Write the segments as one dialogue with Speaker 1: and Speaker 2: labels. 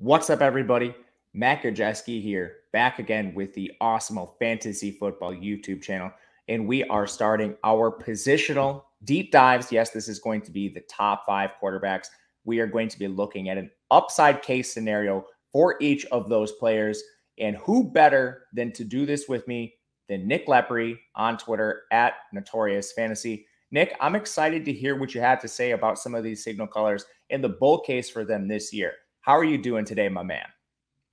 Speaker 1: What's up, everybody? Matt Gajewski here, back again with the Awesemo Fantasy Football YouTube channel. And we are starting our positional deep dives. Yes, this is going to be the top 5 quarterbacks. We are going to be looking at an upside case scenario for each of those players. And who better than to do this with me than Nick Lepri on Twitter at Notorious Fantasy. Nick, I'm excited to hear what you have to say about some of these signal colors and the bull case for them this year. How are you doing today, my man?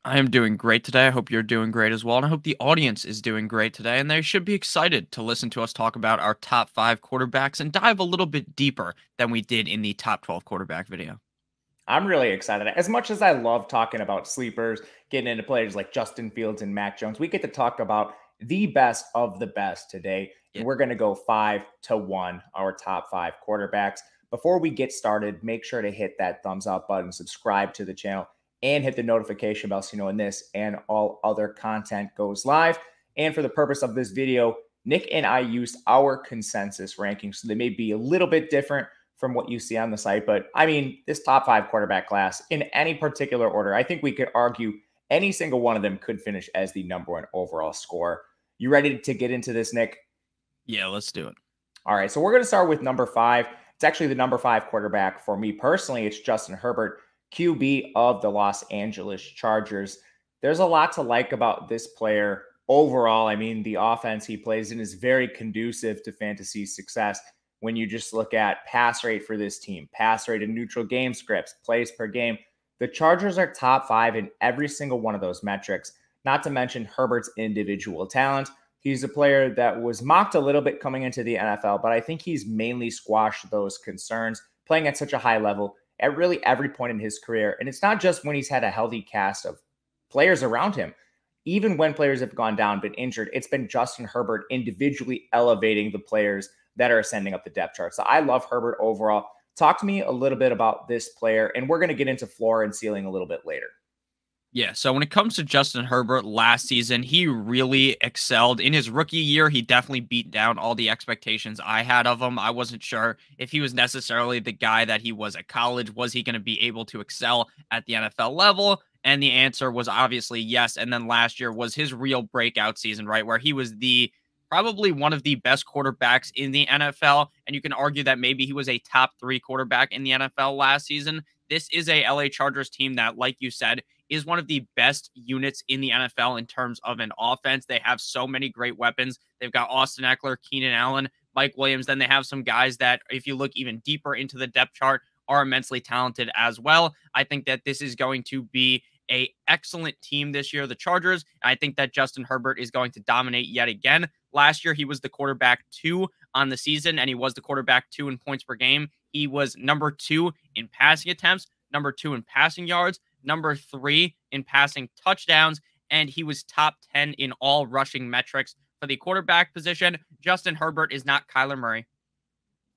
Speaker 2: I am doing great today. I hope you're doing great as well. And I hope the audience is doing great today. And they should be excited to listen to us talk about our top 5 quarterbacks and dive a little bit deeper than we did in the top 12 quarterback video.
Speaker 1: I'm really excited. As much as I love talking about sleepers, getting into players like Justin Fields and Mac Jones, we get to talk about the best of the best today.
Speaker 2: Yeah.
Speaker 1: And we're going to go 5-1, our top 5 quarterbacks. Before we get started, make sure to hit that thumbs up button, subscribe to the channel, and hit the notification bell so you know when this and all other content goes live. And for the purpose of this video, Nick and I used our consensus rankings, so they may be a little bit different from what you see on the site. But I mean, this top 5 quarterback class in any particular order, I think we could argue any single one of them could finish as the #1 overall score. You ready to get into this, Nick?
Speaker 2: Yeah, let's do it.
Speaker 1: All right, so we're going to start with number 5. It's actually the number 5 quarterback for me personally. It's Justin Herbert, QB of the Los Angeles Chargers. There's a lot to like about this player overall. I mean, the offense he plays in is very conducive to fantasy success. When you just look at pass rate for this team, pass rate in neutral game scripts, plays per game, the Chargers are top 5 in every single one of those metrics, not to mention Herbert's individual talent. He's a player that was mocked a little bit coming into the NFL, but I think he's mainly squashed those concerns, playing at such a high level at really every point in his career. And it's not just when he's had a healthy cast of players around him. Even when players have gone down, been injured, it's been Justin Herbert individually elevating the players that are ascending up the depth chart. So I love Herbert overall. Talk to me a little bit about this player, and we're going to get into floor and ceiling a little bit later.
Speaker 2: Yeah, so when it comes to Justin Herbert last season, he really excelled. In his rookie year, he definitely beat down all the expectations I had of him. I wasn't sure if he was necessarily the guy that he was at college. Was he going to be able to excel at the NFL level? And the answer was obviously yes. And then last year was his real breakout season, right? Where he was probably one of the best quarterbacks in the NFL. And you can argue that maybe he was a top 3 quarterback in the NFL last season. This is a LA Chargers team that, like you said, is one of the best units in the NFL in terms of an offense. They have so many great weapons. They've got Austin Eckler, Keenan Allen, Mike Williams. Then they have some guys that, if you look even deeper into the depth chart, are immensely talented as well. I think that this is going to be an excellent team this year, the Chargers. I think that Justin Herbert is going to dominate yet again. Last year, he was the quarterback 2 on the season, and he was the quarterback 2 in points per game. He was number 2 in passing attempts, number 2 in passing yards, number 3 in passing touchdowns, and he was top 10 in all rushing metrics for the quarterback position. Justin Herbert is not Kyler Murray.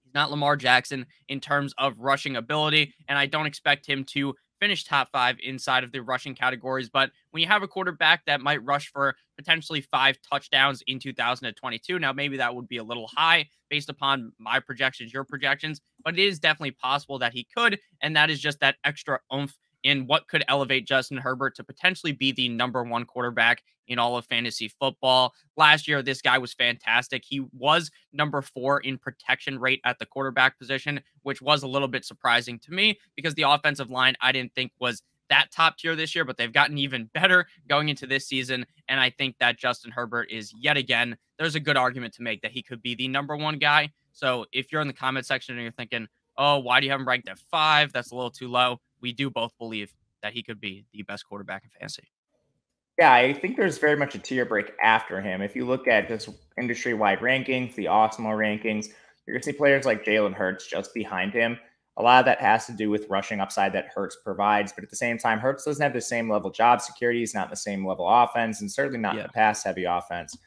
Speaker 2: He's not Lamar Jackson in terms of rushing ability, and I don't expect him to finish top 5 inside of the rushing categories. But when you have a quarterback that might rush for potentially 5 touchdowns in 2022, now maybe that would be a little high based upon my projections, your projections, but it is definitely possible that he could, and that is just that extra oomph in what could elevate Justin Herbert to potentially be the #1 quarterback in all of fantasy football. Last year, this guy was fantastic. He was number 4 in protection rate at the quarterback position, which was a little bit surprising to me because the offensive line I didn't think was that top tier this year, but they've gotten even better going into this season. And I think that Justin Herbert is yet again, there's a good argument to make that he could be the #1 guy. So if you're in the comment section and you're thinking, oh, why do you have him ranked at 5? That's a little too low. We do both believe that he could be the best quarterback in fantasy.
Speaker 1: Yeah, I think there's very much a tier break after him. If you look at just industry-wide rankings, the Awesemo rankings, you're going to see players like Jalen Hurts just behind him. A lot of that has to do with rushing upside that Hurts provides. But at the same time, Hurts doesn't have the same level job security. He's not in the same level offense, and certainly not in the pass-heavy offense.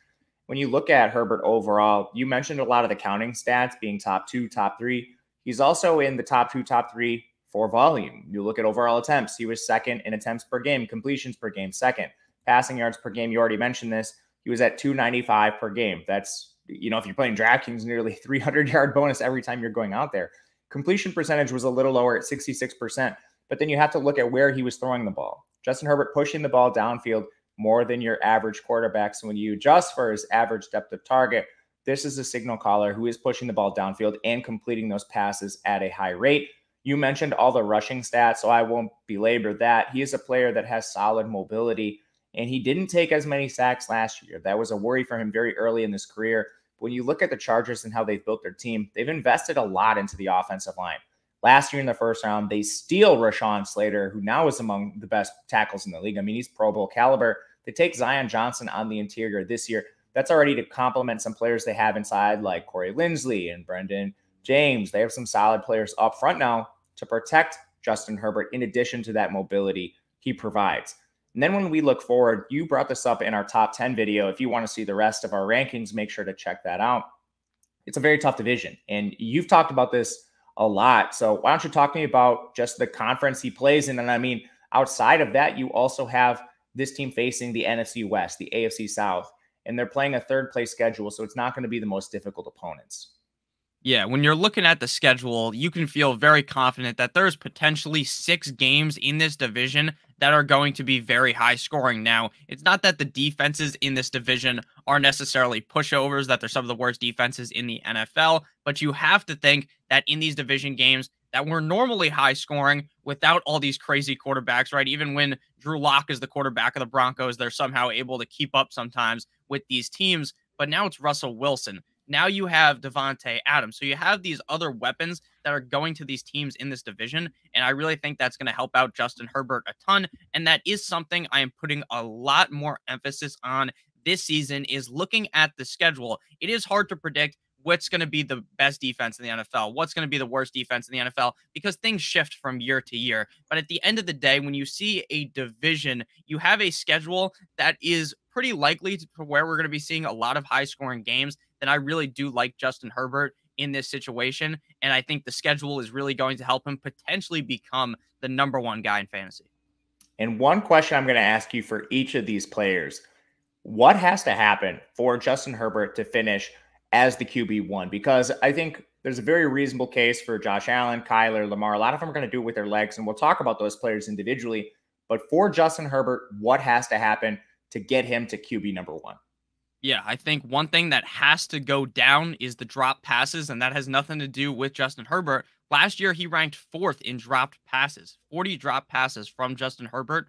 Speaker 1: When you look at Herbert overall, you mentioned a lot of the counting stats being top 2, top 3. He's also in the top 2, top 3 for volume. You look at overall attempts. He was 2nd in attempts per game, completions per game, 2nd. Passing yards per game, you already mentioned this. He was at 295 per game. That's, if you're playing DraftKings, nearly 300-yard bonus every time you're going out there. Completion percentage was a little lower at 66%, but then you have to look at where he was throwing the ball. Justin Herbert pushing the ball downfield more than your average quarterbacks. When you adjust for his average depth of target, this is a signal caller who is pushing the ball downfield and completing those passes at a high rate. You mentioned all the rushing stats, so I won't belabor that. He is a player that has solid mobility, and he didn't take as many sacks last year. That was a worry for him very early in his career. When you look at the Chargers and how they've built their team, they've invested a lot into the offensive line. Last year in the first round, they steal Rashawn Slater, who now is among the best tackles in the league. I mean, he's Pro Bowl caliber. They take Zion Johnson on the interior this year. That's already to complement some players they have inside, like Corey Linsley and Brendan James. They have some solid players up front now to protect Justin Herbert, in addition to that mobility he provides. And then when we look forward, you brought this up in our top 10 video. If you want to see the rest of our rankings, make sure to check that out. It's a very tough division, and you've talked about this a lot. So why don't you talk to me about just the conference he plays in? And I mean, outside of that, you also have this team facing the NFC West, the AFC South, and they're playing a third place schedule. So it's not going to be the most difficult opponents.
Speaker 2: Yeah, when you're looking at the schedule, you can feel very confident that there's potentially 6 games in this division that are going to be very high scoring. Now, it's not that the defenses in this division are necessarily pushovers, that they're some of the worst defenses in the NFL, but you have to think that in these division games that were normally high scoring without all these crazy quarterbacks, right? Even when Drew Lock is the quarterback of the Broncos, they're somehow able to keep up sometimes with these teams, but now it's Russell Wilson. Now you have Devontae Adams. So you have these other weapons that are going to these teams in this division. And I really think that's going to help out Justin Herbert a ton. And that is something I am putting a lot more emphasis on this season, is looking at the schedule. It is hard to predict what's going to be the best defense in the NFL, what's going to be the worst defense in the NFL, because things shift from year to year. But at the end of the day, when you see a division, you have a schedule that is pretty likely to where we're going to be seeing a lot of high scoring games. Then I really do like Justin Herbert in this situation. And I think the schedule is really going to help him potentially become the #1 guy in fantasy.
Speaker 1: And one question I'm going to ask you for each of these players: what has to happen for Justin Herbert to finish as the QB1? Because I think there's a very reasonable case for Josh Allen, Kyler, Lamar. A lot of them are going to do it with their legs, and we'll talk about those players individually. But for Justin Herbert, what has to happen to get him to QB #1?
Speaker 2: Yeah, I think one thing that has to go down is the drop passes, and that has nothing to do with Justin Herbert. Last year, he ranked 4th in dropped passes, 40 drop passes from Justin Herbert.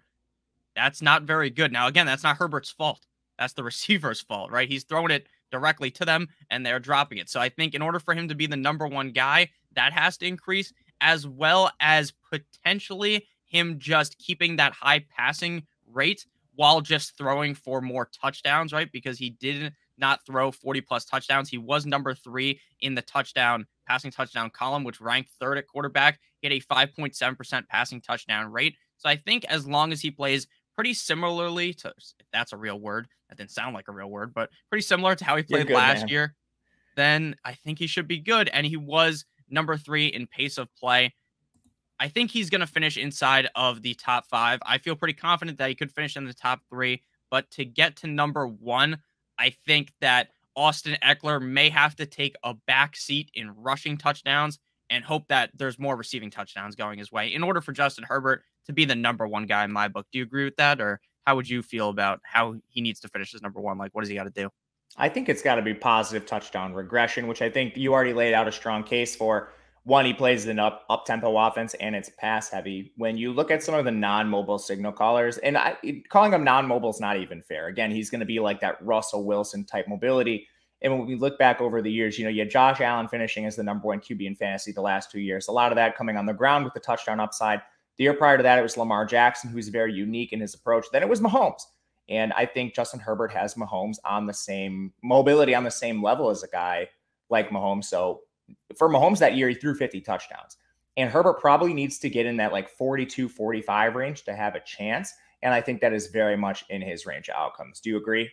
Speaker 2: That's not very good. Now, again, that's not Herbert's fault. That's the receiver's fault, right? He's throwing it directly to them, and they're dropping it. So I think in order for him to be the #1 guy, that has to increase, as well as potentially him just keeping that high passing rate while just throwing for more touchdowns, right? Because he did not throw 40+ touchdowns. He was #3 in the passing touchdown column, which ranked 3rd at quarterback. He had a 5.7% passing touchdown rate. So I think as long as he plays pretty similarly to, if that's a real word, that didn't sound like a real word, but pretty similar to how he played last year, then I think he should be good. And he was #3 in pace of play. I think he's going to finish inside of the top 5. I feel pretty confident that he could finish in the top 3, but to get to #1, I think that Austin Eckler may have to take a back seat in rushing touchdowns and hope that there's more receiving touchdowns going his way in order for Justin Herbert to be the #1 guy in my book. Do you agree with that? Or how would you feel about how he needs to finish as #1? Like, what does he got to do?
Speaker 1: I think it's got to be positive touchdown regression, which I think you already laid out a strong case for. One, he plays an up-tempo offense, and it's pass-heavy. When you look at some of the non-mobile signal callers, and calling them non-mobile is not even fair. Again, he's going to be like that Russell Wilson-type mobility. And when we look back over the years, you had Josh Allen finishing as the #1 QB in fantasy the last 2 years. A lot of that coming on the ground with the touchdown upside. The year prior to that, it was Lamar Jackson, who's very unique in his approach. Then it was Mahomes. And I think Justin Herbert has Mahomes on the same mobility, on the same level as a guy like Mahomes. So for Mahomes that year, he threw 50 touchdowns. And Herbert probably needs to get in that like 42, 45 range to have a chance. And I think that is very much in his range of outcomes. Do you agree?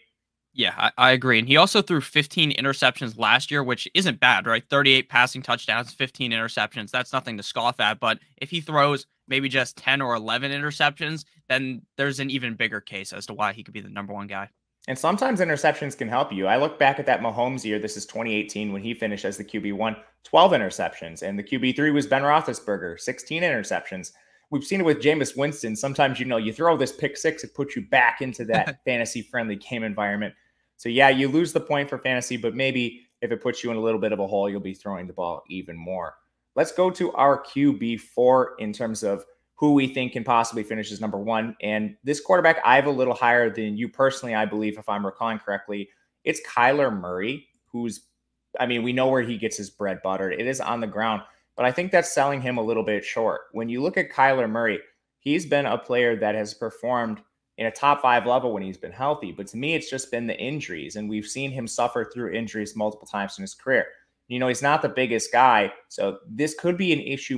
Speaker 2: Yeah, I agree. And he also threw 15 interceptions last year, which isn't bad, right? 38 passing touchdowns, 15 interceptions. That's nothing to scoff at. But if he throws maybe just 10 or 11 interceptions, then there's an even bigger case as to why he could be the #1 guy.
Speaker 1: And sometimes interceptions can help you. I look back at that Mahomes year. This is 2018 when he finished as the QB1, 12 interceptions. And the QB3 was Ben Roethlisberger, 16 interceptions. we've seen it with Jameis Winston. Sometimes, you throw this pick six, it puts you back into that fantasy-friendly game environment. So, yeah, you lose the point for fantasy, but maybe if it puts you in a little bit of a hole, you'll be throwing the ball even more. Let's go to our QB4 in terms of who we think can possibly finish as number one. And this quarterback, I have a little higher than you personally, I believe, if I'm recalling correctly. It's Kyler Murray, we know where he gets his bread buttered. It is on the ground, but I think that's selling him a little bit short. When you look at Kyler Murray, he's been a player that has performed in a top 5 level when he's been healthy. But to me, it's just been the injuries, and we've seen him suffer through injuries multiple times in his career. He's not the biggest guy, so this could be an issue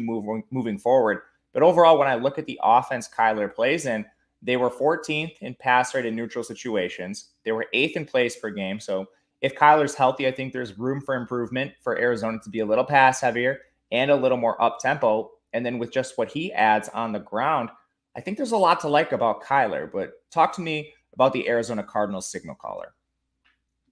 Speaker 1: moving forward. But overall, when I look at the offense Kyler plays in, they were 14th in pass rate in neutral situations. They were 8th in plays per game. So if Kyler's healthy, I think there's room for improvement for Arizona to be a little pass heavier and a little more up tempo. And then with just what he adds on the ground, I think there's a lot to like about Kyler. But talk to me about the Arizona Cardinals signal caller.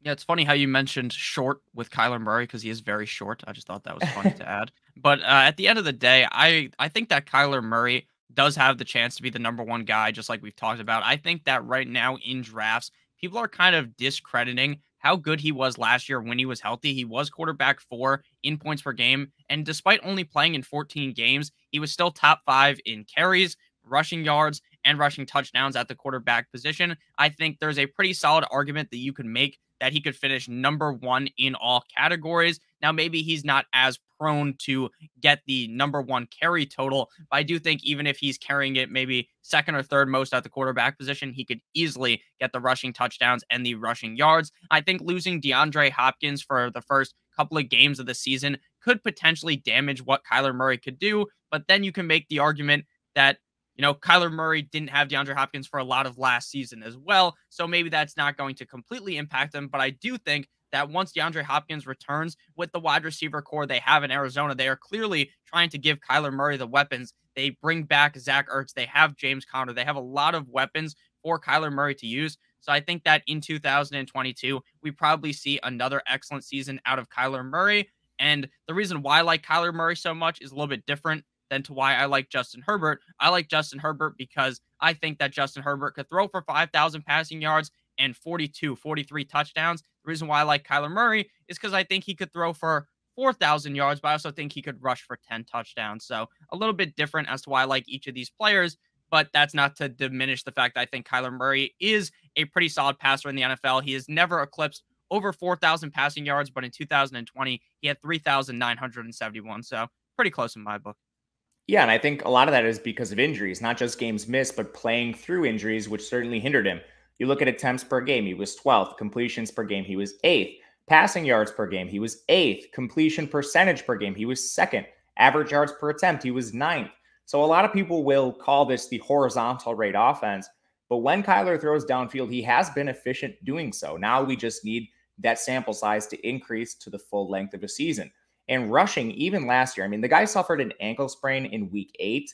Speaker 2: Yeah, it's funny how you mentioned short with Kyler Murray because he is very short. I just thought that was funny to add. But at the end of the day, I think that Kyler Murray does have the chance to be the number one guy, just like we've talked about. I think that right now in drafts, people are kind of discrediting how good he was last year when he was healthy. He was quarterback 4 in points per game. And despite only playing in 14 games, he was still top 5 in carries, rushing yards, and rushing touchdowns at the quarterback position. I think there's a pretty solid argument that you can make that he could finish number 1 in all categories. Now, maybe he's not as prone to get the number 1 carry total, but I do think even if he's carrying it maybe second or third most at the quarterback position, he could easily get the rushing touchdowns and the rushing yards. I think losing DeAndre Hopkins for the first couple of games of the season could potentially damage what Kyler Murray could do, but then you can make the argument that Kyler Murray didn't have DeAndre Hopkins for a lot of last season as well, so maybe that's not going to completely impact him. But I do think that once DeAndre Hopkins returns with the wide receiver core they have in Arizona, they are clearly trying to give Kyler Murray the weapons. They bring back Zach Ertz. They have James Conner. They have a lot of weapons for Kyler Murray to use. So I think that in 2022, we probably see another excellent season out of Kyler Murray. And the reason why I like Kyler Murray so much is a little bit different than to why I like Justin Herbert. I like Justin Herbert because I think that Justin Herbert could throw for 5,000 passing yards and 43 touchdowns. The reason why I like Kyler Murray is because I think he could throw for 4,000 yards, but I also think he could rush for 10 touchdowns. So a little bit different as to why I like each of these players, but that's not to diminish the fact that I think Kyler Murray is a pretty solid passer in the NFL. He has never eclipsed over 4,000 passing yards, but in 2020, he had 3,971. So pretty close in my book.
Speaker 1: Yeah, and I think a lot of that is because of injuries, not just games missed, but playing through injuries, which certainly hindered him. You look at attempts per game, he was 12th. Completions per game, he was 8th. Passing yards per game, he was 8th. Completion percentage per game, he was 2nd. Average yards per attempt, he was 9th. So a lot of people will call this the horizontal rate offense, but when Kyler throws downfield, he has been efficient doing so. Now we just need that sample size to increase to the full length of a season. And rushing, even last year, the guy suffered an ankle sprain in week 8,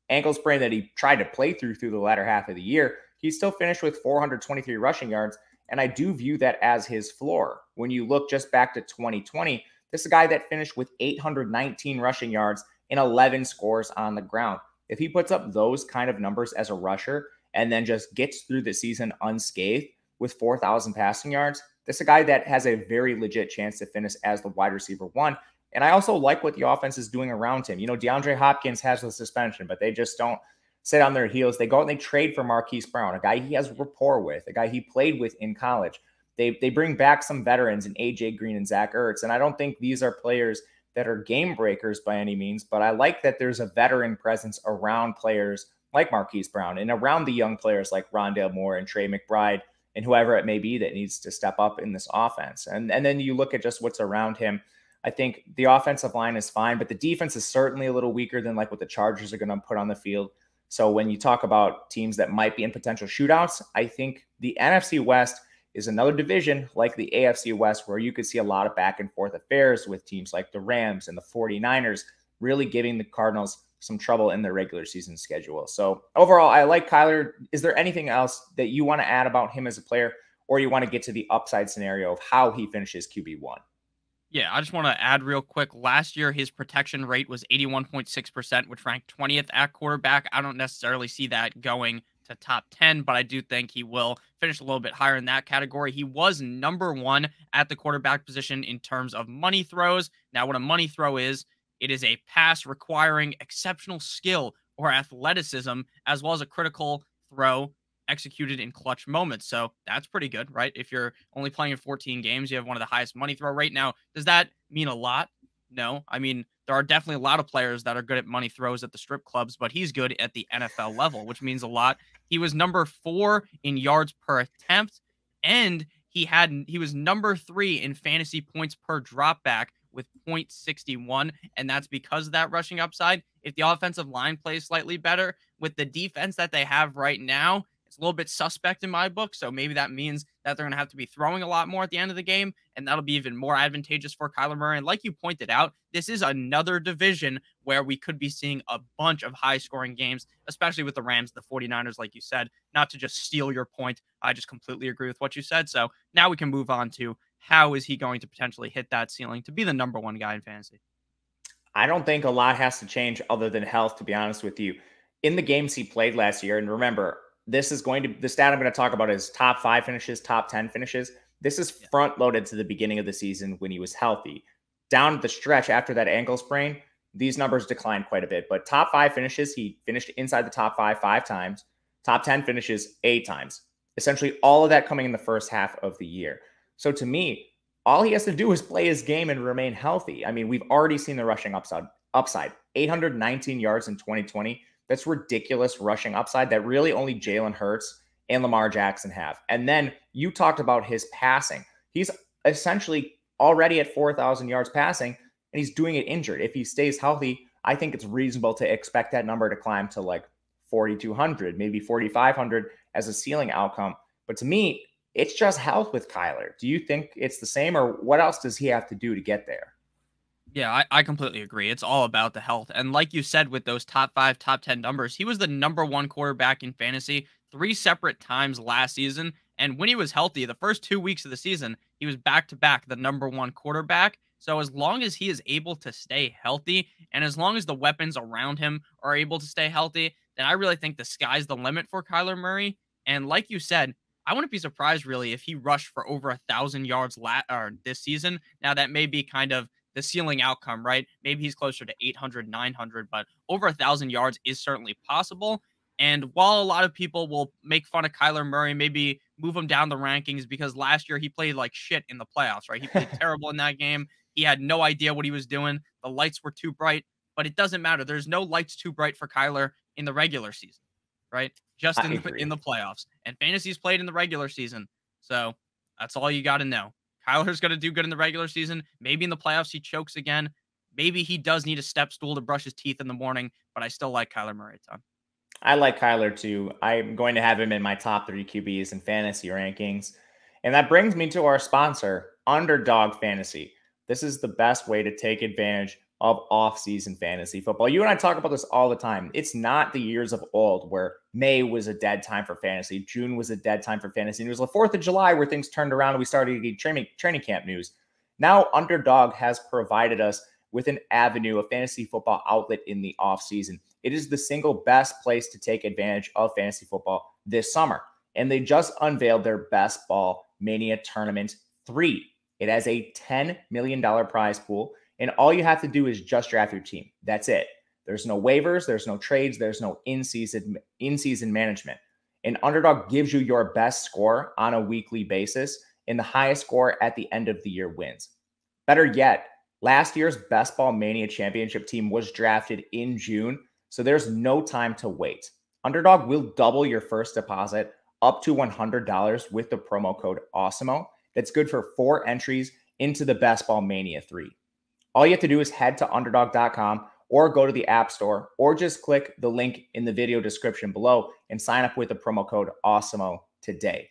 Speaker 1: ankle sprain that he tried to play through the latter half of the year. He still finished with 423 rushing yards, and I do view that as his floor. When you look just back to 2020, this is a guy that finished with 819 rushing yards and 11 scores on the ground. If he puts up those kind of numbers as a rusher and then just gets through the season unscathed with 4,000 passing yards, this is a guy that has a very legit chance to finish as the wide receiver 1. And I also like what the offense is doing around him. DeAndre Hopkins has the suspension, but they just don't sit on their heels. They go out and they trade for Marquise Brown, a guy he has rapport with, a guy he played with in college. They bring back some veterans in AJ Green and Zach Ertz. And I don't think these are players that are game breakers by any means, but I like that there's a veteran presence around players like Marquise Brown and around the young players like Rondale Moore and Trey McBride and whoever it may be that needs to step up in this offense. And then you look at just what's around him. I think the offensive line is fine, but the defense is certainly a little weaker than like what the Chargers are going to put on the field. So when you talk about teams that might be in potential shootouts, I think the NFC West is another division like the AFC West where you could see a lot of back and forth affairs with teams like the Rams and the 49ers really giving the Cardinals some trouble in their regular season schedule. So overall, I like Kyler. Is there anything else that you want to add about him as a player, or you want to get to the upside scenario of how he finishes QB1?
Speaker 2: Yeah, I just want to add real quick. Last year, his protection rate was 81.6%, which ranked 20th at quarterback. I don't necessarily see that going to top 10, but I do think he will finish a little bit higher in that category. He was number one at the quarterback position in terms of money throws. Now, what a money throw is, it is a pass requiring exceptional skill or athleticism, as well as a critical throw executed in clutch moments. So that's pretty good, right? If you're only playing in 14 games, you have one of the highest money throw rate. Now, does that mean a lot? No. I mean, there are definitely a lot of players that are good at money throws at the strip clubs, but he's good at the NFL level, which means a lot. He was number 4 in yards per attempt, and he was number 3 in fantasy points per dropback with 0.61, and that's because of that rushing upside. If the offensive line plays slightly better with the defense that they have right now, it's a little bit suspect in my book. So maybe that means that they're going to have to be throwing a lot more at the end of the game, and that'll be even more advantageous for Kyler Murray. And like you pointed out, this is another division where we could be seeing a bunch of high scoring games, especially with the Rams, the 49ers, like you said. Not to just steal your point, I just completely agree with what you said. So now we can move on to how is he going to potentially hit that ceiling to be the number one guy in fantasy.
Speaker 1: I don't think a lot has to change other than health, to be honest with you. In the games he played last year, and remember, the stat I'm going to talk about is top 5 finishes, top 10 finishes. This is front loaded to the beginning of the season when he was healthy. Down the stretch after that ankle sprain, these numbers declined quite a bit. But top 5 finishes, he finished inside the top 5 times. Top 10 finishes 8 times. Essentially all of that coming in the first half of the year. So to me, all he has to do is play his game and remain healthy. I mean, we've already seen the rushing upside. 819 yards in 2020. That's ridiculous rushing upside that really only Jalen Hurts and Lamar Jackson have. And then you talked about his passing. He's essentially already at 4,000 yards passing, and he's doing it injured. If he stays healthy, I think it's reasonable to expect that number to climb to like 4,200, maybe 4,500 as a ceiling outcome. But to me, it's just health with Kyler. Do you think it's the same, or what else does he have to do to get there?
Speaker 2: Yeah, I completely agree. It's all about the health. And like you said, with those top 5, top 10 numbers, he was the number one quarterback in fantasy 3 separate times last season. And when he was healthy, the first 2 weeks of the season, he was back to back the number one quarterback. So as long as he is able to stay healthy, and as long as the weapons around him are able to stay healthy, then I really think the sky's the limit for Kyler Murray. And like you said, I wouldn't be surprised really if he rushed for over 1,000 yards this season. Now that may be kind of the ceiling outcome, right? Maybe he's closer to 800, 900, but over 1,000 yards is certainly possible. And while a lot of people will make fun of Kyler Murray, maybe move him down the rankings because last year he played like shit in the playoffs, right? He played terrible in that game. He had no idea what he was doing. The lights were too bright, but it doesn't matter. There's no lights too bright for Kyler in the regular season, right? Just in the playoffs. And fantasy's played in the regular season. So that's all you got to know. Kyler's going to do good in the regular season. Maybe in the playoffs he chokes again. Maybe he does need a step stool to brush his teeth in the morning, but I still like Kyler Murray a ton.
Speaker 1: I like Kyler too. I'm going to have him in my top 3 QBs in fantasy rankings. And that brings me to our sponsor, Underdog Fantasy. This is the best way to take advantage of off-season fantasy football. You and I talk about this all the time. It's not the years of old where May was a dead time for fantasy, June was a dead time for fantasy, and it was the 4th of July where things turned around and we started to get training camp news. Now Underdog has provided us with an avenue, a fantasy football outlet in the offseason. It is the single best place to take advantage of fantasy football this summer. And they just unveiled their Best Ball Mania Tournament 3. It has a $10 million prize pool, and all you have to do is just draft your team. That's it. There's no waivers, there's no trades, there's no in-season management. And Underdog gives you your best score on a weekly basis, and the highest score at the end of the year wins. Better yet, last year's Best Ball Mania Championship team was drafted in June, so there's no time to wait. Underdog will double your first deposit up to $100 with the promo code Awesemo. That's good for 4 entries into the Best Ball Mania 3. All you have to do is head to underdog.com or go to the App Store or just click the link in the video description below and sign up with the promo code Awesemo today.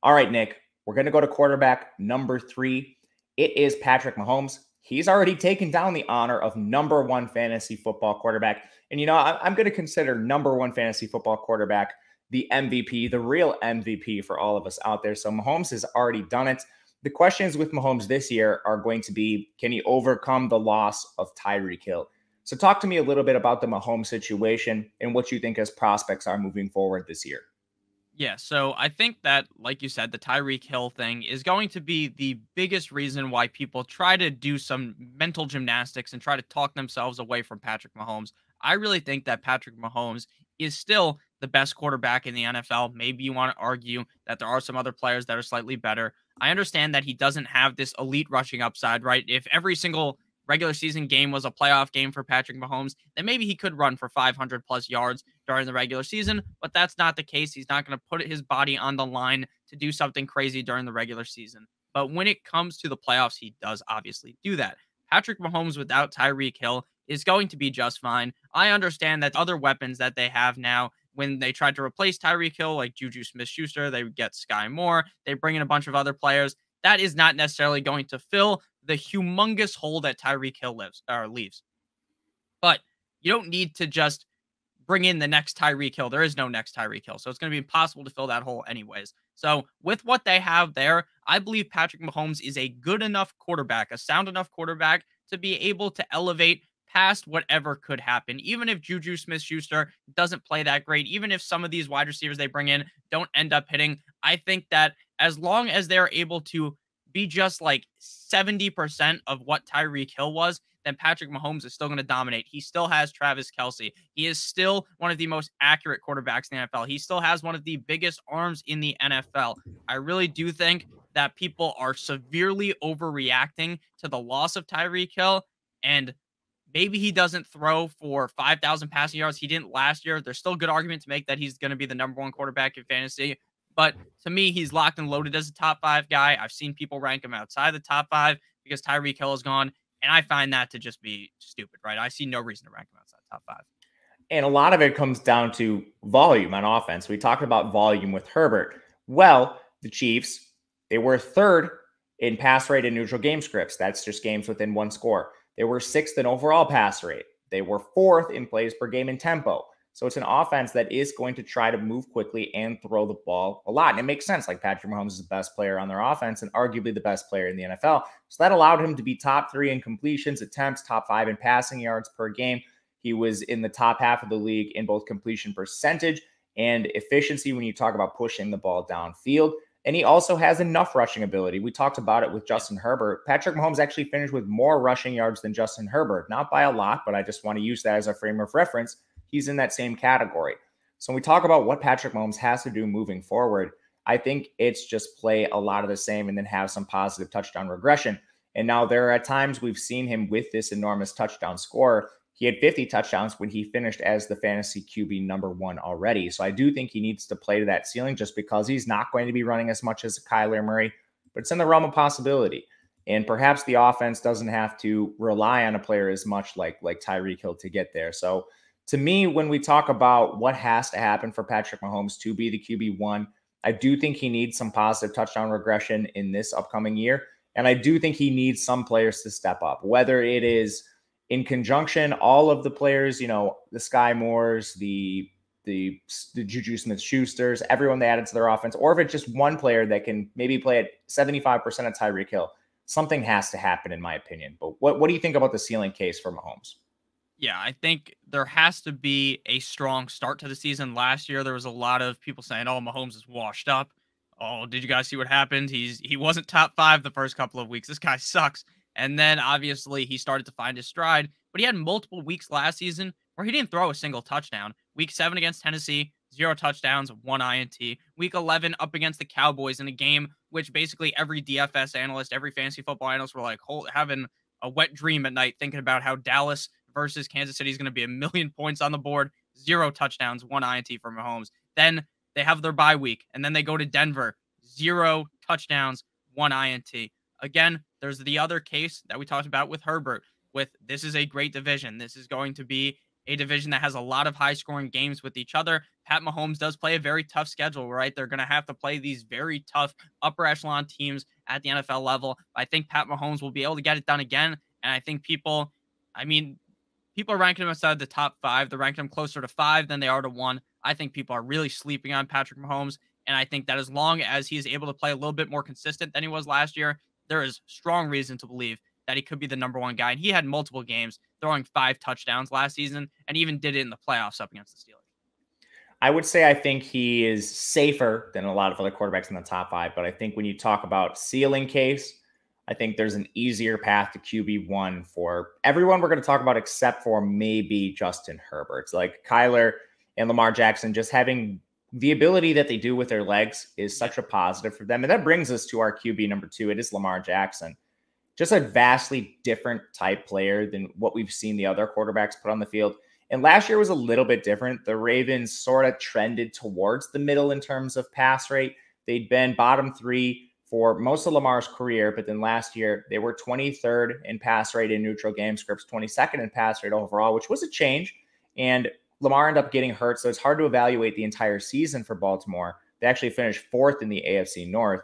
Speaker 1: All right, Nick, we're going to go to quarterback number 3. It is Patrick Mahomes. He's already taken down the honor of number 1 fantasy football quarterback. And, I'm going to consider number 1 fantasy football quarterback the MVP, the real MVP for all of us out there. So Mahomes has already done it. The questions with Mahomes this year are going to be, can he overcome the loss of Tyreek Hill? So talk to me a little bit about the Mahomes situation and what you think his prospects are moving forward this year.
Speaker 2: Yeah, so I think that, like you said, the Tyreek Hill thing is going to be the biggest reason why people try to do some mental gymnastics and try to talk themselves away from Patrick Mahomes. I really think that Patrick Mahomes is still the best quarterback in the NFL. Maybe you want to argue that there are some other players that are slightly better. I understand that he doesn't have this elite rushing upside, right? If every single regular season game was a playoff game for Patrick Mahomes, then maybe he could run for 500 plus yards during the regular season, but that's not the case. He's not going to put his body on the line to do something crazy during the regular season. But when it comes to the playoffs, he does obviously do that. Patrick Mahomes without Tyreek Hill is going to be just fine. I understand that other weapons that they have now, when they tried to replace Tyreek Hill, like Juju Smith-Schuster, they would get Sky Moore. They bring in a bunch of other players. That is not necessarily going to fill the humongous hole that Tyreek Hill leaves. But you don't need to just bring in the next Tyreek Hill. There is no next Tyreek Hill. So it's going to be impossible to fill that hole anyways. So with what they have there, I believe Patrick Mahomes is a good enough quarterback, a sound enough quarterback to be able to elevate past whatever could happen. Even if Juju Smith-Schuster doesn't play that great, even if some of these wide receivers they bring in don't end up hitting, I think that as long as they're able to be just like 70% of what Tyreek Hill was, then Patrick Mahomes is still going to dominate. He still has Travis Kelce. He is still one of the most accurate quarterbacks in the NFL. He still has one of the biggest arms in the NFL. I really do think that people are severely overreacting to the loss of Tyreek Hill, and maybe he doesn't throw for 5,000 passing yards. He didn't last year. There's still a good argument to make that he's going to be the number one quarterback in fantasy. But to me, he's locked and loaded as a top 5 guy. I've seen people rank him outside the top 5 because Tyreek Hill is gone. And I find that to just be stupid, right? I see no reason to rank him outside top 5.
Speaker 1: And a lot of it comes down to volume on offense. We talked about volume with Herbert. Well, the Chiefs, they were third in pass rate and neutral game scripts. That's just games within one score. They were sixth in overall pass rate. They were fourth in plays per game in tempo. So it's an offense that is going to try to move quickly and throw the ball a lot. And it makes sense. Like Patrick Mahomes is the best player on their offense and arguably the best player in the NFL. So that allowed him to be top 3 in completions, attempts, top 5 in passing yards per game. He was in the top half of the league in both completion percentage and efficiency when you talk about pushing the ball downfield. And he also has enough rushing ability. We talked about it with Justin Herbert. Patrick Mahomes actually finished with more rushing yards than Justin Herbert. Not by a lot, but I just want to use that as a frame of reference. He's in that same category. So when we talk about what Patrick Mahomes has to do moving forward, I think it's just play a lot of the same and then have some positive touchdown regression. And now there are at times we've seen him with this enormous touchdown score. He had 50 touchdowns when he finished as the fantasy QB number 1 already. So I do think he needs to play to that ceiling just because he's not going to be running as much as Kyler Murray, but it's in the realm of possibility. And perhaps the offense doesn't have to rely on a player as much like Tyreek Hill to get there. So to me, when we talk about what has to happen for Patrick Mahomes to be the QB1, I do think he needs some positive touchdown regression in this upcoming year. And I do think he needs some players to step up, whether it is in conjunction, all of the players, the Sky Moores, the Juju Smith-Schusters, everyone they added to their offense, or if it's just one player that can maybe play at 75% of Tyreek Hill, something has to happen, in my opinion. But what do you think about the ceiling case for Mahomes?
Speaker 2: Yeah, I think there has to be a strong start to the season. Last year, there was a lot of people saying, "Oh, Mahomes is washed up. Oh, did you guys see what happened? He wasn't top 5 the first couple of weeks. This guy sucks." And then obviously he started to find his stride, but he had multiple weeks last season where he didn't throw a single touchdown. Week 7 against Tennessee, 0 touchdowns, 1 INT. Week 11 up against the Cowboys in a game which basically every DFS analyst, every fantasy football analyst were like having a wet dream at night thinking about how Dallas versus Kansas City is going to be a million points on the board, 0 touchdowns, 1 INT for Mahomes. Then they have their bye week, and then they go to Denver, 0 touchdowns, 1 INT. Again, there's the other case that we talked about with Herbert, with this is a great division. This is going to be a division that has a lot of high-scoring games with each other. Pat Mahomes does play a very tough schedule, right? They're going to have to play these very tough upper echelon teams at the NFL level. I think Pat Mahomes will be able to get it done again, and I think people are ranking him outside the top 5. They're ranking him closer to 5 than they are to 1. I think people are really sleeping on Patrick Mahomes. And I think that as long as he is able to play a little bit more consistent than he was last year, there is strong reason to believe that he could be the number one guy. And he had multiple games throwing 5 touchdowns last season and even did it in the playoffs up against the Steelers.
Speaker 1: I would say I think he is safer than a lot of other quarterbacks in the top 5. But I think when you talk about ceiling case, I think there's an easier path to QB1 for everyone we're going to talk about, except for maybe Justin Herbert. It's like Kyler and Lamar Jackson just having the ability that they do with their legs is such a positive for them. And that brings us to our QB number 2. It is Lamar Jackson. Just a vastly different type player than what we've seen the other quarterbacks put on the field. And last year was a little bit different. The Ravens sort of trended towards the middle in terms of pass rate. They'd been bottom 3 for most of Lamar's career, but then last year they were 23rd in pass rate in neutral game scripts, 22nd in pass rate overall, which was a change. And Lamar ended up getting hurt, so it's hard to evaluate the entire season for Baltimore. They actually finished 4th in the AFC North,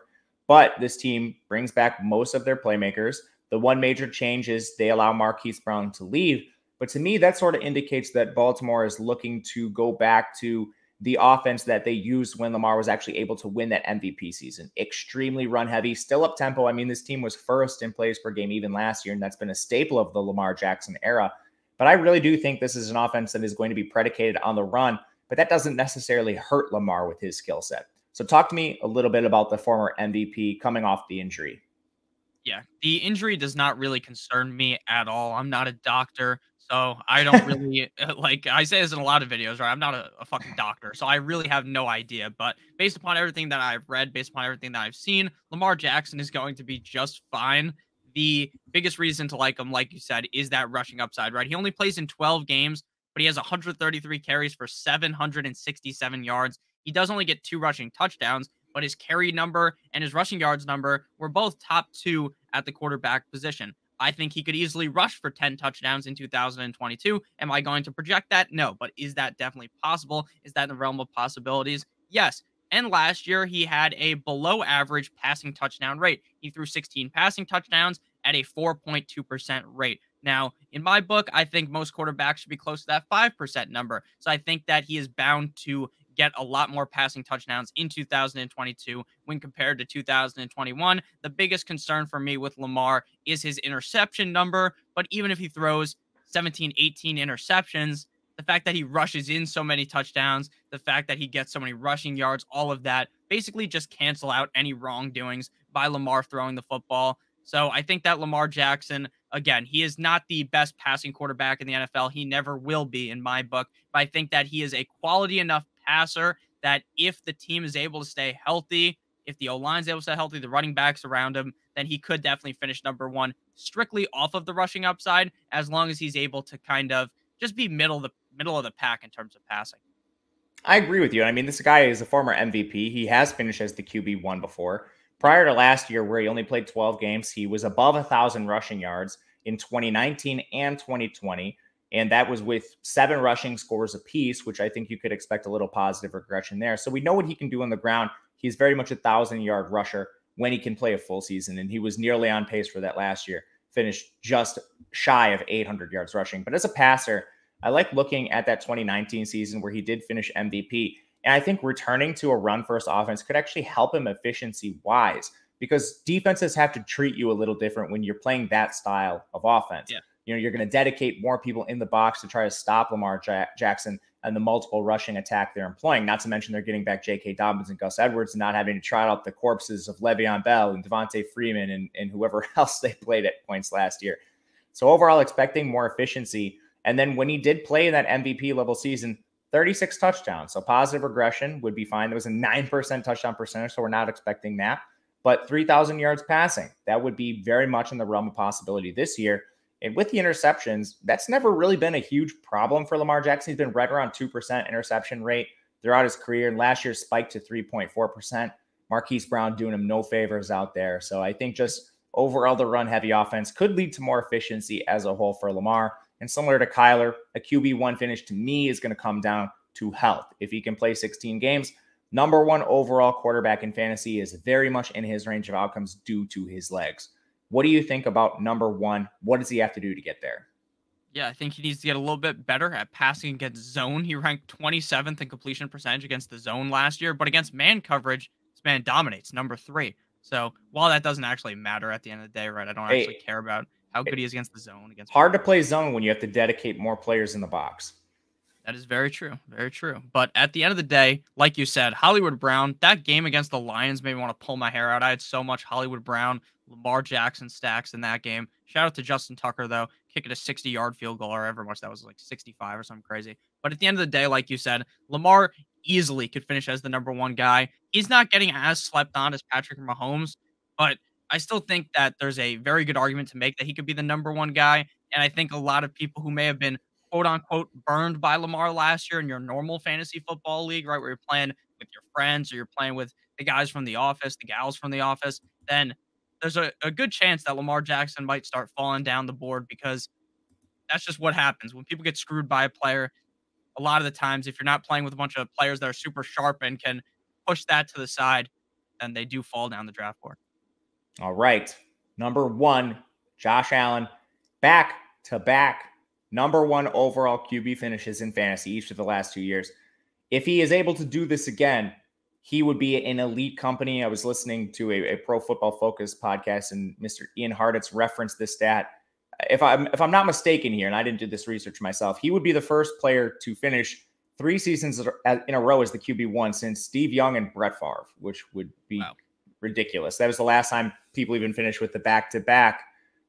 Speaker 1: but this team brings back most of their playmakers. The one major change is they allow Marquise Brown to leave, but to me, that sort of indicates that Baltimore is looking to go back to the offense that they used when Lamar was actually able to win that MVP season. Extremely run heavy, still up tempo. I mean, this team was 1st in plays per game even last year, and that's been a staple of the Lamar Jackson era. But I really do think this is an offense that is going to be predicated on the run, but that doesn't necessarily hurt Lamar with his skill set. So talk to me a little bit about the former MVP coming off the injury.
Speaker 2: Yeah, the injury does not really concern me at all. I'm not a doctor, so I don't really like I say this in a lot of videos, right? I'm not a fucking doctor, so I really have no idea. But based upon everything that I've read, based upon everything that I've seen, Lamar Jackson is going to be just fine. The biggest reason to like him, like you said, is that rushing upside, right? He only plays in 12 games, but he has 133 carries for 767 yards. He does only get 2 rushing touchdowns, but his carry number and his rushing yards number were both top 2 at the quarterback position. I think he could easily rush for 10 touchdowns in 2022. Am I going to project that? No, but is that definitely possible? Is that in the realm of possibilities? Yes. And last year, he had a below average passing touchdown rate. He threw 16 passing touchdowns at a 4.2% rate. Now, in my book, I think most quarterbacks should be close to that 5% number. So I think that he is bound to get a lot more passing touchdowns in 2022 when compared to 2021. The biggest concern for me with Lamar is his interception number. But even if he throws 17, 18 interceptions, the fact that he rushes in so many touchdowns, the fact that he gets so many rushing yards, all of that basically just cancel out any wrongdoings by Lamar throwing the football. So I think that Lamar Jackson, again, he is not the best passing quarterback in the NFL. He never will be in my book. But I think that he is a quality enough passer that if the team is able to stay healthy, if the O-line is able to stay healthy, the running backs around him, then he could definitely finish number 1 strictly off of the rushing upside, as long as he's able to kind of just be middle of the pack in terms of passing.
Speaker 1: I agree with you. I mean, this guy is a former MVP. He has finished as the QB1 before. Prior to last year, where he only played 12 games, he was above 1,000 rushing yards in 2019 and 2020. And that was with 7 rushing scores apiece, which I think you could expect a little positive regression there. So we know what he can do on the ground. He's very much a 1,000-yard rusher when he can play a full season. And he was nearly on pace for that last year, finished just shy of 800 yards rushing. But as a passer, I like looking at that 2019 season where he did finish MVP. And I think returning to a run-first offense could actually help him efficiency-wise, because defenses have to treat you a little different when you're playing that style of offense.
Speaker 2: Yeah.
Speaker 1: You know, you're going to dedicate more people in the box to try to stop Lamar Jackson and the multiple rushing attack they're employing. Not to mention they're getting back J.K. Dobbins and Gus Edwards and not having to trot out the corpses of Le'Veon Bell and Devontae Freeman and whoever else they played at points last year. So overall, expecting more efficiency. And then when he did play that MVP level season, 36 touchdowns. So positive regression would be fine. There was a 9% touchdown percentage, so we're not expecting that. But 3,000 yards passing, that would be very much in the realm of possibility this year. And with the interceptions, that's never really been a huge problem for Lamar Jackson. He's been right around 2% interception rate throughout his career. And last year spiked to 3.4%. Marquise Brown doing him no favors out there. So I think just overall the run-heavy offense could lead to more efficiency as a whole for Lamar. And similar to Kyler, a QB1 finish to me is going to come down to health. If he can play 16 games, number 1 overall quarterback in fantasy is very much in his range of outcomes due to his legs. What do you think about number 1? What does he have to do to get there?
Speaker 2: Yeah, I think he needs to get a little bit better at passing against zone. He ranked 27th in completion percentage against the zone last year, but against man coverage, this man dominates, number 3. So while that doesn't actually matter at the end of the day, right? I don't actually
Speaker 1: Hey,
Speaker 2: care about how good he is against the zone, against man
Speaker 1: hard to play
Speaker 2: coverage.
Speaker 1: zone when you have to dedicate more players in the box.
Speaker 2: That is very true. Very true. But at the end of the day, like you said, Hollywood Brown, that game against the Lions made me want to pull my hair out. I had so much Hollywood Brown, Lamar Jackson stacks in that game. Shout out to Justin Tucker, though, kicking a 60-yard field goal or however much that was, like 65 or something crazy. But at the end of the day, like you said, Lamar easily could finish as the number 1 guy. He's not getting as slept on as Patrick Mahomes, but I still think that there's a very good argument to make that he could be the number 1 guy. And I think a lot of people who may have been quote unquote burned by Lamar last year in your normal fantasy football league, right? Where you're playing with your friends or you're playing with the guys from the office, the gals from the office, then there's a good chance that Lamar Jackson might start falling down the board because that's just what happens. When people get screwed by a player, a lot of the times, if you're not playing with a bunch of players that are super sharp and can push that to the side, then they do fall down the draft board.
Speaker 1: All right. Number 1, Josh Allen, back to back number 1 overall QB finishes in fantasy each of the last 2 years. If he is able to do this again, he would be an elite company. I was listening to a Pro Football Focus podcast, and Mr. Ian Hartitz referenced this stat. If I'm not mistaken here, and I didn't do this research myself, he would be the first player to finish 3 seasons in a row as the QB1 since Steve Young and Brett Favre, which would be ridiculous. That was the last time people even finished with the back-to-back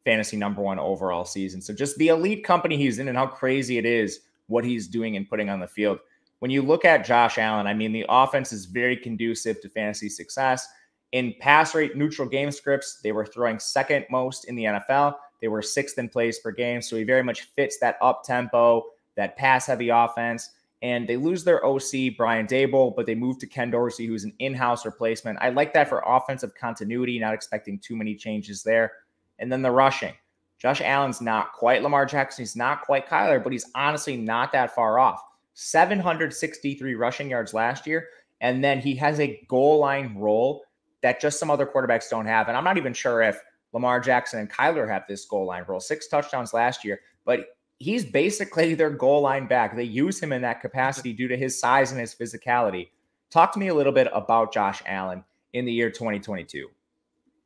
Speaker 1: fantasy number 1 overall season. So just the elite company he's in and how crazy it is what he's doing and putting on the field. When you look at Josh Allen, I mean, the offense is very conducive to fantasy success. In pass rate neutral game scripts, they were throwing 2nd most in the NFL. They were 6th in plays per game. So he very much fits that up-tempo, that pass-heavy offense. And they lose their OC, Brian Dable, but they move to Ken Dorsey, who's an in-house replacement. I like that for offensive continuity, not expecting too many changes there. And then the rushing. Josh Allen's not quite Lamar Jackson. He's not quite Kyler, but he's honestly not that far off. 763 rushing yards last year. And then he has a goal line role that just some other quarterbacks don't have. And I'm not even sure if Lamar Jackson and Kyler have this goal line role. 6 touchdowns last year, but he's basically their goal line back. They use him in that capacity due to his size and his physicality. Talk to me a little bit about Josh Allen in the year 2022.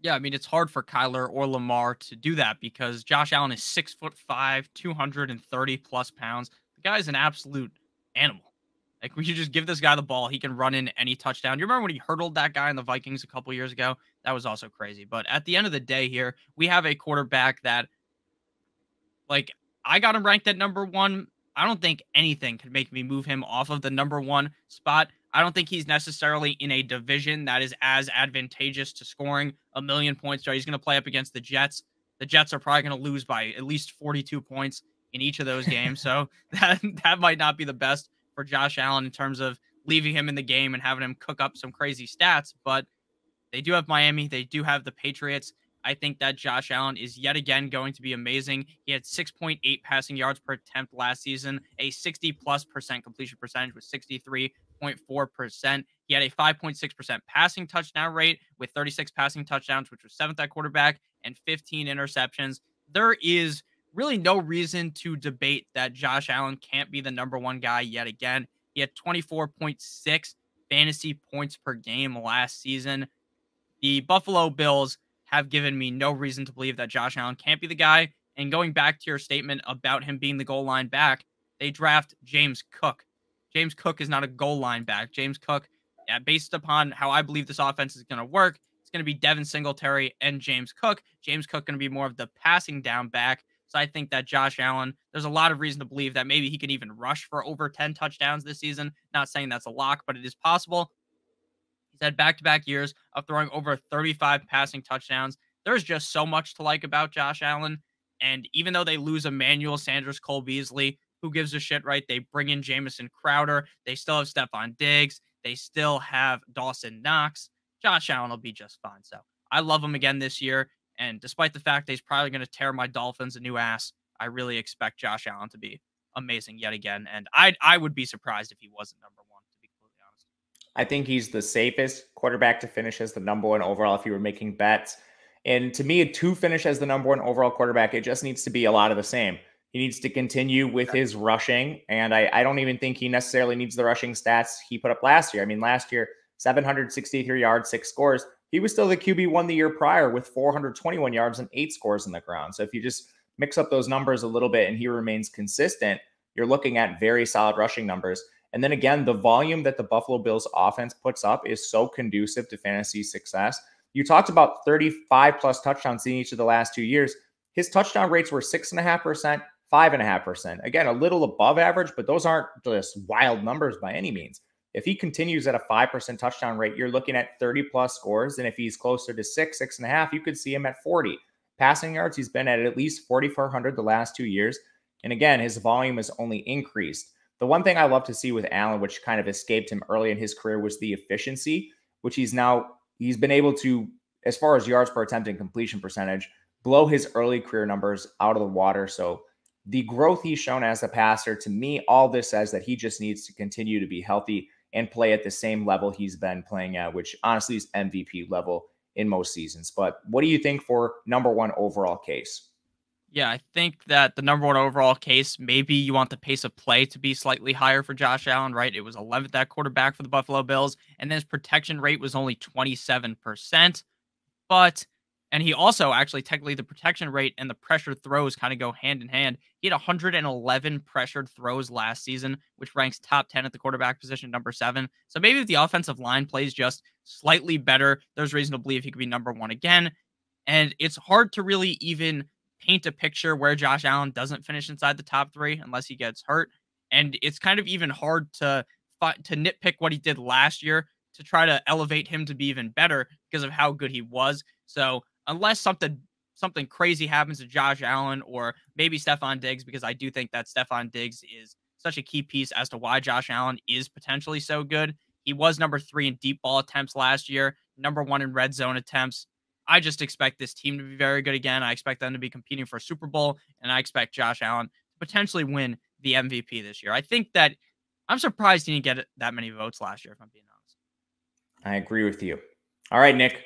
Speaker 2: Yeah, I mean, it's hard for Kyler or Lamar to do that because Josh Allen is 6'5", 230 plus pounds. The guy is an absolute animal. Like, we should just give this guy the ball. He can run in any touchdown. You remember when he hurdled that guy in the Vikings a couple years ago? That was also crazy. But at the end of the day here, we have a quarterback that, like, I got him ranked at number 1. I don't think anything could make me move him off of the number 1 spot. I don't think he's necessarily in a division that is as advantageous to scoring a million points. He's going to play up against the Jets. The Jets are probably going to lose by at least 42 points in each of those games. So that might not be the best for Josh Allen in terms of leaving him in the game and having him cook up some crazy stats. But they do have Miami. They do have the Patriots. I think that Josh Allen is yet again going to be amazing. He had 6.8 passing yards per attempt last season, a 60+% completion percentage with 63.4%. He had a 5.6% passing touchdown rate with 36 passing touchdowns, which was 7th at quarterback, and 15 interceptions. There is really no reason to debate that Josh Allen can't be the number 1 guy yet again. He had 24.6 fantasy points per game last season. The Buffalo Bills have given me no reason to believe that Josh Allen can't be the guy. And going back to your statement about him being the goal line back, they draft James Cook. James Cook is not a goal line back. James Cook, based upon how I believe this offense is going to work, it's going to be Devin Singletary and James Cook. James Cook going to be more of the passing down back. So I think that Josh Allen, there's a lot of reason to believe that maybe he can even rush for over 10 touchdowns this season. Not saying that's a lock, but it is possible. He's had back-to-back years of throwing over 35 passing touchdowns. There's just so much to like about Josh Allen. And even though they lose Emmanuel Sanders, Cole Beasley, who gives a shit, right? They bring in Jamison Crowder. They still have Stephon Diggs. They still have Dawson Knox. Josh Allen will be just fine. So I love him again this year. And despite the fact that he's probably going to tear my Dolphins a new ass, I really expect Josh Allen to be amazing yet again. And I would be surprised if he wasn't number 1, to be completely honest.
Speaker 1: I think he's the safest quarterback to finish as the number 1 overall if you were making bets. And to me, to finish as the number 1 overall quarterback, it just needs to be a lot of the same. He needs to continue with his rushing, and I don't even think he necessarily needs the rushing stats he put up last year. I mean, last year, 763 yards, 6 scores. He was still the QB1 the year prior with 421 yards and 8 scores in the ground. So if you just mix up those numbers a little bit and he remains consistent, you're looking at very solid rushing numbers. And then again, the volume that the Buffalo Bills offense puts up is so conducive to fantasy success. You talked about 35 plus touchdowns in each of the last 2 years. His touchdown rates were 6.5%, 5.5%. Again, a little above average, but those aren't just wild numbers by any means. If he continues at a 5% touchdown rate, you're looking at 30 plus scores. And if he's closer to 6.5, you could see him at 40. Passing yards, he's been at least 4,400 the last 2 years. And again, his volume has only increased. The one thing I love to see with Allen, which kind of escaped him early in his career, was the efficiency, which he's been able to, as far as yards per attempt and completion percentage, blow his early career numbers out of the water. So the growth he's shown as a passer, to me, all this says that he just needs to continue to be healthy and play at the same level he's been playing at, which honestly is MVP level in most seasons. But what do you think for number one overall case?
Speaker 2: Yeah, I think that the number one overall case, maybe you want the pace of play to be slightly higher for Josh Allen, right? It was 11th at quarterback for the Buffalo Bills, and then his protection rate was only 27%. And he also actually, technically, the protection rate and the pressured throws kind of go hand in hand. He had 111 pressured throws last season, which ranks top 10 at the quarterback position, number 7. So maybe if the offensive line plays just slightly better, there's reason to believe he could be number one again. And it's hard to really even paint a picture where Josh Allen doesn't finish inside the top 3 unless he gets hurt. And it's kind of even hard to nitpick what he did last year to try to elevate him to be even better because of how good he was. So unless something crazy happens to Josh Allen or maybe Stephon Diggs, because I do think that Stephon Diggs is such a key piece as to why Josh Allen is potentially so good. He was number 3 in deep ball attempts last year, number 1 in red zone attempts. I just expect this team to be very good again. I expect them to be competing for a Super Bowl, and I expect Josh Allen to potentially win the MVP this year. I think that I'm surprised he didn't get that many votes last year, if I'm being honest.
Speaker 1: I agree with you. All right, Nick,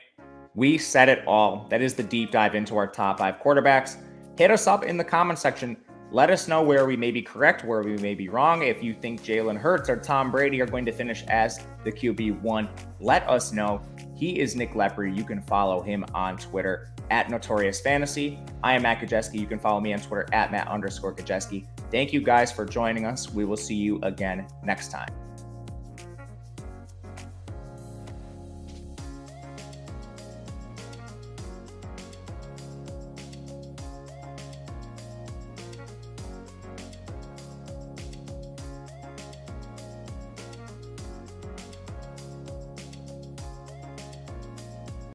Speaker 1: we said it all. That is the deep dive into our top 5 quarterbacks. Hit us up in the comment section. Let us know where we may be correct, where we may be wrong. If you think Jalen Hurts or Tom Brady are going to finish as the QB1, let us know. He is Nick Lepri. You can follow him on Twitter at Notorious Fantasy. I am Matt Gajewski. You can follow me on Twitter at Matt_Gajewski. Thank you guys for joining us. We will see you again next time.